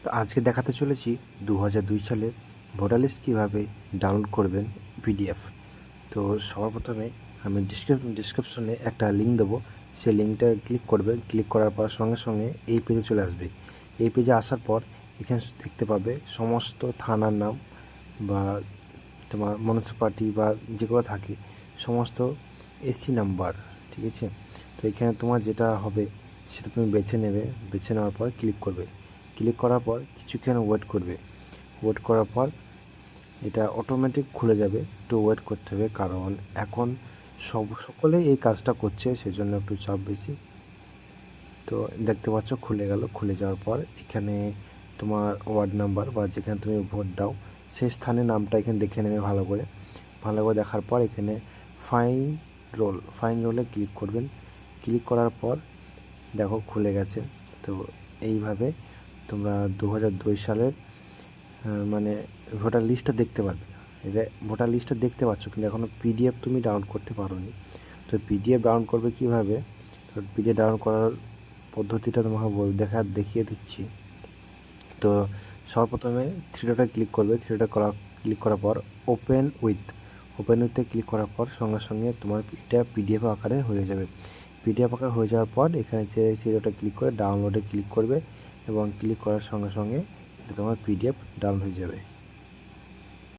তো আজকে দেখাতে চলেছি 2002 সালের ভোটার লিস্ট কীভাবে ডাউনলোড করবেন পিডিএফ। তো সবার প্রথমে আমি ডিসক্রিপশনে একটা লিঙ্ক দেবো, সেই লিঙ্কটা ক্লিক করবে। ক্লিক করার পর সঙ্গে সঙ্গে এই পেজে চলে আসবে। এই পেজে আসার পর এখানে দেখতে পাবে সমস্ত থানার নাম বা তোমার মিউনিসিপালিটি বা যেগুলো থাকে সমস্ত এসি নাম্বার, ঠিক আছে। তো এখানে তোমার যেটা হবে সেটা তুমি বেছে নেবে। বেছে নেওয়ার পর ক্লিক করবে। ক্লিক করার পর কিছুক্ষণ ওয়েট করবে। ওয়েট করার পর এটা অটোমেটিক খুলে যাবে। একটু ওয়েট করতে হবে, কারণ এখন সকলেই এই কাজটা করছে, সেজন্য একটু চাপ বেশি। তো দেখতে পাচ্ছ খুলে গেল। খুলে যাওয়ার পর এখানে তোমার ওয়ার্ড নাম্বার বা যেখানে তুমি ভোট দাও সেই স্থানের নামটা এখানে দেখে নেবে ভালো করে। ভালো করে দেখার পর এখানে ফাইন রোলে ক্লিক করবেন। ক্লিক করার পর দেখো খুলে গেছে। তো এইভাবে তোমরা 2002 সালের মানে ভোটার লিস্টটা দেখতে পারবে। এটা ভোটার লিস্টটা দেখতে পাচ্ছ, কিন্তু এখনও পিডিএফ তুমি ডাউনলোড করতে পারোনি। তো পিডিএফ ডাউনলোড করবে কীভাবে, তো পিডিএফ ডাউনলোড করার পদ্ধতিটা তোমাকে দেখিয়ে দিচ্ছি। তো সর্বপ্রথমে থ্রি ডটে ক্লিক করবে। ক্লিক করার পর ওপেন উইথে ক্লিক করার পর সঙ্গে সঙ্গে তোমার এটা পিডিএফ আকারে হয়ে যাবে। পিডিএফ আকারে হয়ে যাওয়ার পর এখানে যে থ্রি ডটে ক্লিক করে ডাউনলোডে ক্লিক করবে এবং ক্লিক করার সঙ্গে সঙ্গে এটা তোমার পিডিএফ ডাউনলোড হয়ে যাবে।